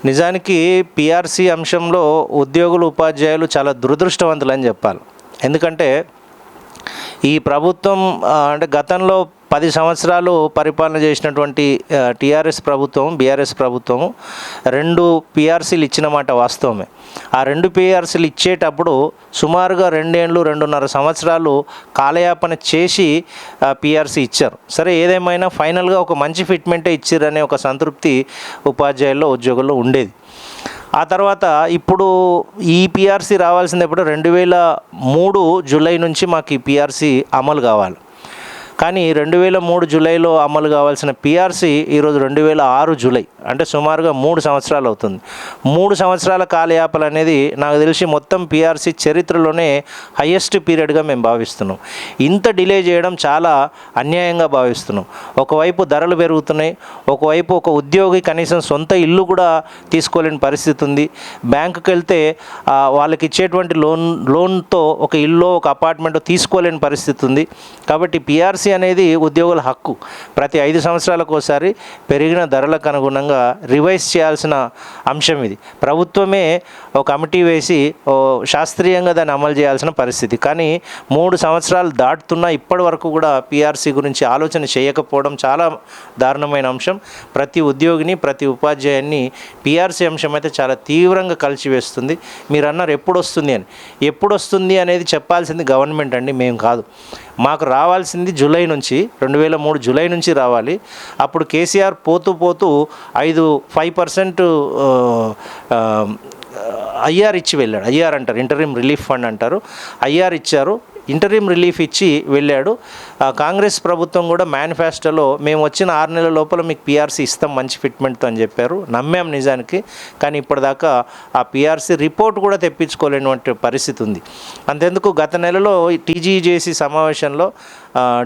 నిజానికి పిఆర్సీ అంశంలో ఉద్యోగులు ఉపాధ్యాయులు చాలా దురదృష్టవంతులని చెప్పాలి. ఎందుకంటే ఈ ప్రభుత్వం అంటే గతంలో 10 సంవత్సరాలు పరిపాలన చేసినటువంటి టీఆర్ఎస్ ప్రభుత్వం, బీఆర్ఎస్ ప్రభుత్వం 2 పిఆర్సీలు ఇచ్చిన మాట వాస్తవమే. ఆ 2 పిఆర్సీలు ఇచ్చేటప్పుడు సుమారుగా 2 ఏళ్ళు 2.5 సంవత్సరాలు కాలయాపన చేసి పిఆర్సీ ఇచ్చారు. సరే, ఏదేమైనా ఫైనల్గా ఒక మంచి ఫిట్మెంటే ఇచ్చారనే ఒక సంతృప్తి ఉపాధ్యాయుల్లో, ఉద్యోగుల్లో ఉండేది. ఆ తర్వాత ఇప్పుడు ఈ పిఆర్సీ రావాల్సింది ఎప్పుడు 2003 జూలై నుంచి మాకు ఈ పిఆర్సీ అమలు కావాలి. కానీ 2003 జూలైలో అమలు కావాల్సిన పిఆర్సీ ఈరోజు 2006 జూలై, అంటే సుమారుగా 3 సంవత్సరాలు అవుతుంది. 3 సంవత్సరాల కాలయాపన అనేది నాకు తెలిసి మొత్తం పిఆర్సీ చరిత్రలోనే హయ్యెస్ట్ పీరియడ్గా మేము భావిస్తున్నాం. ఇంత డిలే చేయడం చాలా అన్యాయంగా భావిస్తున్నాం. ఒకవైపు ధరలు పెరుగుతున్నాయి, ఒకవైపు ఒక ఉద్యోగి కనీసం సొంత ఇల్లు కూడా తీసుకోలేని పరిస్థితి ఉంది. బ్యాంకుకి వెళ్తే వాళ్ళకి ఇచ్చేటువంటి లోన్తో ఒక ఇల్లు, ఒక అపార్ట్మెంట్ తీసుకోలేని పరిస్థితి ఉంది. కాబట్టి పిఆర్సీ అనేది ఉద్యోగుల హక్కు. ప్రతి 5 సంవత్సరాలకు ఒకసారి పెరిగిన ధరలకు అనుగుణంగా రివైజ్ చేయాల్సిన అంశం ఇది. ప్రభుత్వమే ఒక కమిటీ వేసి శాస్త్రీయంగా దాన్ని అమలు చేయాల్సిన పరిస్థితి. కానీ 3 సంవత్సరాలు దాటుతున్నా ఇప్పటి వరకు కూడా పిఆర్సీ గురించి ఆలోచన చేయకపోవడం చాలా దారుణమైన అంశం. ప్రతి ఉద్యోగిని, ప్రతి ఉపాధ్యాయుని పిఆర్సీ అంశం అయితే చాలా తీవ్రంగా కలిసివేస్తుంది. మీరు అన్నారు ఎప్పుడు వస్తుంది అని. ఎప్పుడు వస్తుంది అనేది చెప్పాల్సింది గవర్నమెంట్ అండి, మేము కాదు. మాకు రావాల్సింది జూలై నుంచి, 2003 జూలై నుంచి రావాలి. అప్పుడు కేసీఆర్ పోతూ 5% ఐఆర్ ఇచ్చి వెళ్ళాడు. ఐఆర్ అంటారు, ఇంటరిమ్ రిలీఫ్ ఫండ్ అంటారు. ఐఆర్ ఇచ్చారు, ఇంటరిమ్ రిలీఫ్ ఇచ్చి వెళ్ళాడు. కాంగ్రెస్ ప్రభుత్వం కూడా మేనిఫెస్టోలో మేము వచ్చిన 6 నెలల లోపల మీకు పిఆర్సీ ఇస్తాం మంచి ఫిట్మెంట్తో అని చెప్పారు. నమ్మాం నిజానికి. కానీ ఇప్పటిదాకా ఆ పిఆర్సీ రిపోర్ట్ కూడా తెప్పించుకోలేనటువంటి పరిస్థితి ఉంది. అంతెందుకు గత నెలలో టీజీజేసీ సమావేశంలో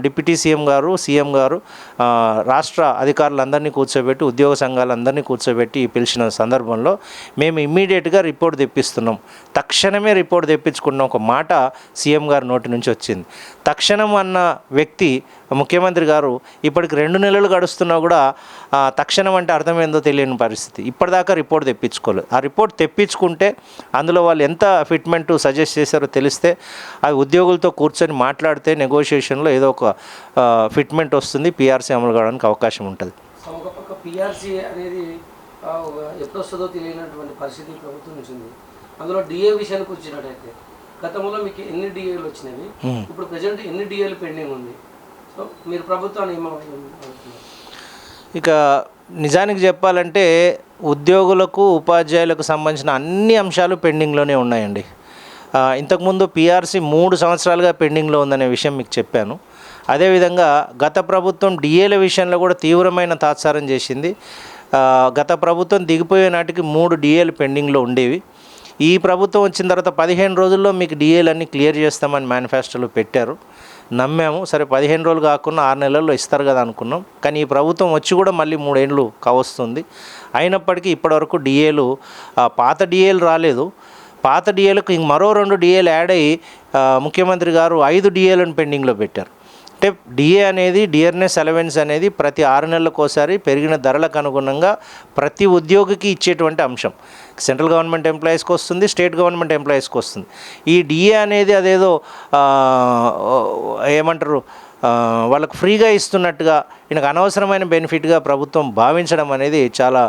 డిప్యూటీ సీఎం గారు రాష్ట్ర అధికారులందరినీ కూర్చోబెట్టి, ఉద్యోగ సంఘాలందరినీ కూర్చోబెట్టి పిలిచిన సందర్భంలో మేము ఇమ్మీడియట్గా రిపోర్ట్ తెప్పిస్తున్నాం, తక్షణమే రిపోర్ట్ తెప్పించుకున్న ఒక మాట సీఎం గారి నోటి నుంచి వచ్చింది. తక్షణం అన్న వ్యక్తి ముఖ్యమంత్రి గారు ఇప్పటికి 2 నెలలు గడుస్తున్నా కూడా తక్షణం అంటే అర్థమైందో తెలియని పరిస్థితి. ఇప్పటిదాకా రిపోర్ట్ తెప్పించుకోలేదు. ఆ రిపోర్ట్ తెప్పించుకుంటే అందులో వాళ్ళు ఎంత ఫిట్మెంట్ సజెస్ట్ చేశారో తెలిస్తే అది ఉద్యోగులతో కూర్చొని మాట్లాడితే నెగోషియేషన్లో ఏదో ఒక ఫిట్మెంట్ వస్తుంది, పిఆర్సీ అమలు కావడానికి అవకాశం ఉంటుంది. ఒక పక్క పిఆర్సీ అనేది ఎప్పుడు వస్తుందో తెలియనటువంటి పరిస్థితి ప్రభుత్వం నుంచి ఉంది. అందులో డిఏ విషయానికి వచ్చినట్టయితే గతంలో మీకు ఎన్ని డిఏలు వచ్చినవి, ఇప్పుడు ప్రజెంట్ ఎన్ని డిఏలు పెండింగ్ ఉంది? సో మీరు ప్రభుత్వాన్ని ఇక నిజానికి చెప్పాలంటే ఉద్యోగులకు, ఉపాధ్యాయులకు సంబంధించిన అన్ని అంశాలు పెండింగ్లోనే ఉన్నాయండి. ఇంతకుముందు పిఆర్సీ 3 సంవత్సరాలుగా పెండింగ్లో ఉందనే విషయం మీకు చెప్పాను. అదేవిధంగా గత ప్రభుత్వం డిఏల విషయంలో కూడా తీవ్రమైన తాత్సారం చేసింది. గత ప్రభుత్వం దిగిపోయే నాటికి 3 డిఏలు పెండింగ్లో ఉండేవి. ఈ ప్రభుత్వం వచ్చిన తర్వాత 15 రోజుల్లో మీకు డిఏలన్నీ క్లియర్ చేస్తామని మేనిఫెస్టోలో పెట్టారు. నమ్మాము. సరే, 15 రోజులు కాకుండా 6 నెలల్లో ఇస్తారు కదా అనుకున్నాం. కానీ ఈ ప్రభుత్వం వచ్చి కూడా మళ్ళీ 3 ఏళ్ళు కావస్తుంది. అయినప్పటికీ ఇప్పటివరకు డిఏలు, పాత డిఏలు రాలేదు. పాత డిఏలకు మరో 2 డిఏలు యాడ్ అయ్యి ముఖ్యమంత్రి గారు 5 డిఏలను పెండింగ్లో పెట్టారు. అంటే డిఏ అనేది, డియర్నెస్ అలవెన్స్ అనేది ప్రతి 6 నెలలకు ఒకసారి పెరిగిన ధరలకు అనుగుణంగా ప్రతి ఉద్యోగికి ఇచ్చేటువంటి అంశం. సెంట్రల్ గవర్నమెంట్ ఎంప్లాయీస్కి వస్తుంది, స్టేట్ గవర్నమెంట్ ఎంప్లాయీస్కి వస్తుంది. ఈ డిఏ అనేది అదేదో ఏమంటారు, వాళ్ళకు ఫ్రీగా ఇస్తున్నట్టుగా, ఈయనకు అనవసరమైన బెనిఫిట్గా ప్రభుత్వం భావించడం అనేది చాలా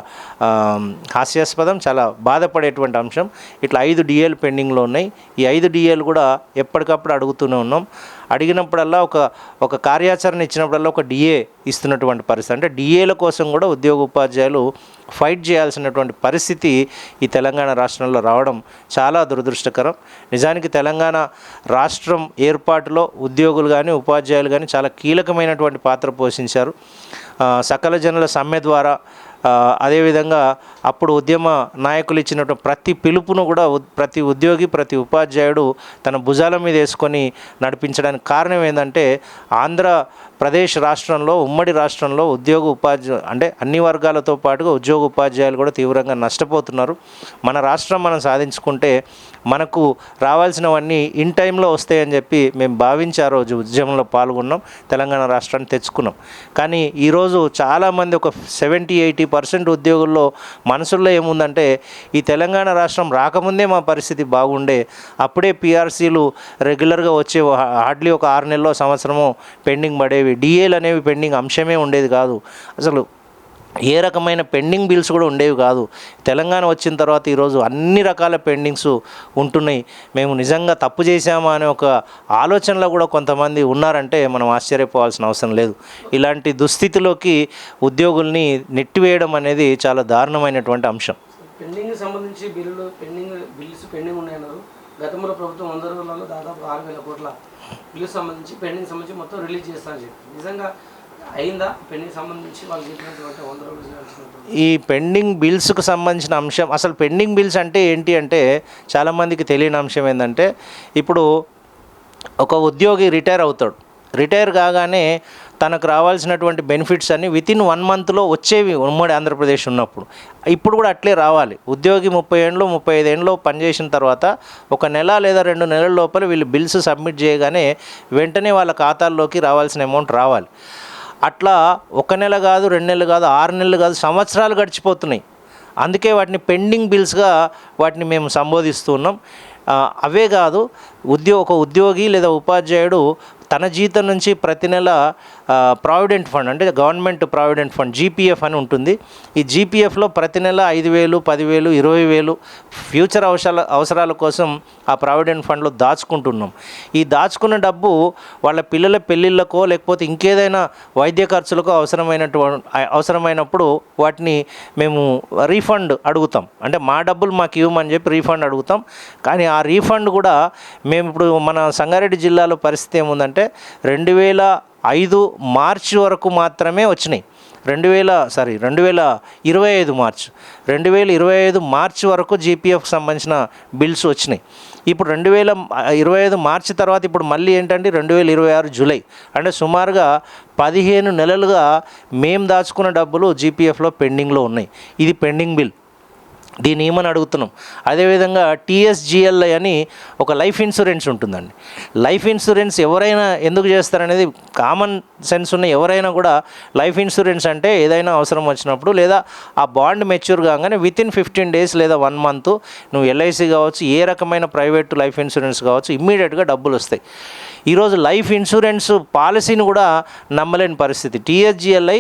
హాస్యాస్పదం, చాలా బాధపడేటువంటి అంశం. ఇట్లా 5 డిఏలు పెండింగ్లో ఉన్నాయి. ఈ 5 డిఏలు కూడా ఎప్పటికప్పుడు అడుగుతూనే ఉన్నాం. అడిగినప్పుడల్లా ఒక కార్యాచరణ ఇచ్చినప్పుడల్లా ఒక డిఏ ఇస్తున్నటువంటి పరిస్థితి. అంటే డిఏల కోసం కూడా ఉద్యోగ ఉపాధ్యాయులు ఫైట్ చేయాల్సినటువంటి పరిస్థితి ఈ తెలంగాణ రాష్ట్రంలో రావడం చాలా దురదృష్టకరం. నిజానికి తెలంగాణ రాష్ట్రం ఏర్పాటులో ఉద్యోగులు కానీ, ఉపాధ్యాయులు కానీ చాలా కీలకమైనటువంటి పాత్ర పోషించారు. సకల జనుల సమ్మె ద్వారా, అదేవిధంగా అప్పుడు ఉద్యమ నాయకులు ఇచ్చినటువంటి ప్రతి పిలుపును కూడా ప్రతి ఉద్యోగి, ప్రతి ఉపాధ్యాయుడు తన భుజాల మీద వేసుకొని నడిపించడానికి కారణం ఏంటంటే ఆంధ్ర ప్రదేశ్ రాష్ట్రంలో ఉమ్మడి రాష్ట్రంలో ఉద్యోగ ఉపాధ్యాయ అంటే అన్ని వర్గాలతో పాటుగా ఉద్యోగ ఉపాధ్యాయులు కూడా తీవ్రంగా నష్టపోతున్నారు. మన రాష్ట్రం మనం సాధించుకుంటే మనకు రావాల్సినవన్నీ ఇన్ టైంలో వస్తాయని చెప్పి మేము భావించి ఆ రోజు ఉద్యమంలో పాల్గొన్నాం, తెలంగాణ రాష్ట్రాన్ని తెచ్చుకున్నాం. కానీ ఈరోజు చాలామంది ఒక 70-80% ఉద్యోగుల్లో మనసుల్లో ఏముందంటే ఈ తెలంగాణ రాష్ట్రం రాకముందే మా పరిస్థితి బాగుండే, అప్పుడే పిఆర్సీలు రెగ్యులర్గా వచ్చే హార్డ్లీ ఒక 6 నెలలో సంవత్సరము పెండింగ్ పడేవి, డిఏలు అనేవి పెండింగ్ అంశమే ఉండేది కాదు, అసలు ఏ రకమైన పెండింగ్ బిల్స్ కూడా ఉండేవి కాదు. తెలంగాణ వచ్చిన తర్వాత ఈరోజు అన్ని రకాల పెండింగ్స్ ఉంటున్నాయి. మేము నిజంగా తప్పు చేశామా అనే ఒక ఆలోచనలో కూడా కొంతమంది ఉన్నారంటే మనం ఆశ్చర్యపోవాల్సిన అవసరం లేదు. ఇలాంటి దుస్థితిలోకి ఉద్యోగుల్ని నెట్టివేయడం అనేది చాలా దారుణమైనటువంటి అంశం. పెండింగ్ సంబంధించి బిల్స్ పెండింగ్ ఉన్నాయన్నారు. గతంలో ప్రభుత్వం 100 రోజులలో దాదాపు 6,000 కోట్ల బిల్లు సంబంధించి సంబంధించి మొత్తం రిలీజ్ చేస్తానని చెప్పి నిజంగా అయిందా? పెండింగ్ సంబంధించి వాళ్ళు చెప్పినటువంటి 100 రోజులు ఈ పెండింగ్ బిల్స్కు సంబంధించిన అంశం, అసలు పెండింగ్ బిల్స్ అంటే ఏంటి అంటే చాలామందికి తెలియని అంశం ఏంటంటే, ఇప్పుడు ఒక ఉద్యోగి రిటైర్ అవుతాడు, రిటైర్ కాగానే తనకు రావాల్సినటువంటి బెనిఫిట్స్ అన్నీ వితిన్ 1 మంత్లో వచ్చేవి ఉమ్మడి ఆంధ్రప్రదేశ్ ఉన్నప్పుడు. ఇప్పుడు కూడా అట్లే రావాలి. ఉద్యోగి 30 ఏళ్ళు 35 ఏళ్ళు పనిచేసిన తర్వాత 1 నెల లేదా 2 నెలల లోపల వీళ్ళు బిల్స్ సబ్మిట్ చేయగానే వెంటనే వాళ్ళ ఖాతాల్లోకి రావాల్సిన అమౌంట్ రావాలి. అట్లా 1 నెల కాదు, 2 నెలలు కాదు, 6 నెలలు కాదు, సంవత్సరాలు గడిచిపోతున్నాయి. అందుకే వాటిని పెండింగ్ బిల్స్గా వాటిని మేము సంబోధిస్తున్నాం. అవే కాదు, ఒక ఉద్యోగి లేదా ఉపాధ్యాయుడు తన జీతం నుంచి ప్రతి నెల ప్రావిడెంట్ ఫండ్ అంటే గవర్నమెంట్ ప్రావిడెంట్ ఫండ్ జీపీఎఫ్ అని ఉంటుంది. ఈ జీపీఎఫ్లో ప్రతి నెల 5,000, 10,000, 20,000 ఫ్యూచర్ అవసరాల కోసం ఆ ప్రావిడెంట్ ఫండ్లో దాచుకుంటున్నాం. ఈ దాచుకున్న డబ్బు వాళ్ళ పిల్లల పెళ్ళిళ్ళకో లేకపోతే ఇంకేదైనా వైద్య ఖర్చులకో అవసరమైనప్పుడు వాటిని మేము రీఫండ్ అడుగుతాం. అంటే మా డబ్బులు మాకు ఇవ్వమని చెప్పి రీఫండ్ అడుగుతాం. కానీ ఆ రీఫండ్ కూడా మేము ఇప్పుడు మన సంగారెడ్డి జిల్లాలో పరిస్థితి ఏముందంటే 2005 మార్చి వరకు మాత్రమే వచ్చినాయి. 2025 మార్చి వరకు జీపీఎఫ్కి సంబంధించిన బిల్స్ వచ్చినాయి. ఇప్పుడు 2025 మార్చి తర్వాత ఇప్పుడు మళ్ళీ ఏంటంటే 2026 జూలై అంటే సుమారుగా 15 నెలలుగా మేము దాచుకున్న డబ్బులు జీపీఎఫ్లో పెండింగ్లో ఉన్నాయి. ఇది పెండింగ్ బిల్. దీన్ని ఏమని అడుగుతున్నాం. అదేవిధంగా టీఎస్జిఎల్ఐ అని ఒక లైఫ్ ఇన్సూరెన్స్ ఉంటుందండి. లైఫ్ ఇన్సూరెన్స్ ఎవరైనా ఎందుకు చేస్తారనేది కామన్ సెన్స్ ఉన్న ఎవరైనా కూడా లైఫ్ ఇన్సూరెన్స్ అంటే ఏదైనా అవసరం వచ్చినప్పుడు లేదా ఆ బాండ్ మెచ్యూర్ కాగానే వితిన్ 15 డేస్ లేదా 1 మంత్ నువ్వు ఎల్ఐసి కావచ్చు, ఏ రకమైన ప్రైవేట్ లైఫ్ ఇన్సూరెన్స్ కావచ్చు, ఇమ్మీడియట్గా డబ్బులు వస్తాయి. ఈరోజు లైఫ్ ఇన్సూరెన్స్ పాలసీని కూడా నమ్మలేని పరిస్థితి. టీఎస్జిఎల్ఐ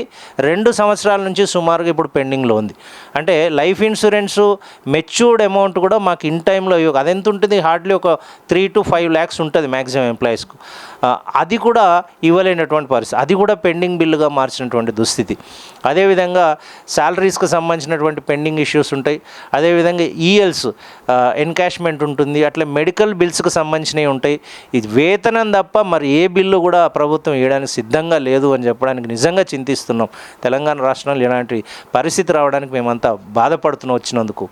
2 సంవత్సరాల నుంచి సుమారుగా ఇప్పుడు పెండింగ్లో ఉంది. అంటే లైఫ్ ఇన్సూరెన్స్ మెచ్యూర్డ్ అమౌంట్ కూడా మాకు ఇన్ టైంలో అదెంత ఉంటుంది, హార్డ్లీ ఒక 3 to 5 lakhs ఉంటుంది మ్యాక్సిమం ఎంప్లాయీస్కు. అది కూడా ఇవ్వలేనటువంటి పరిస్థితి, అది కూడా పెండింగ్ బిల్లుగా మార్చినటువంటి దుస్థితి. అదేవిధంగా శాలరీస్కి సంబంధించినటువంటి పెండింగ్ ఇష్యూస్ ఉంటాయి. అదేవిధంగా ఈఎల్స్ ఎన్కాష్మెంట్ ఉంటుంది, అట్లా మెడికల్ బిల్స్కి సంబంధించినవి ఉంటాయి. ఇది వేతనం తప్ప మరి ఏ బిల్లు కూడా ప్రభుత్వం ఇవ్వడానికి సిద్ధంగా లేదు అని చెప్పడానికి నిజంగా చింతిస్తున్నాం. తెలంగాణ రాష్ట్రంలో ఇలాంటి పరిస్థితి రావడానికి మేమంతా బాధపడుతున్నాం వచ్చినందుకు.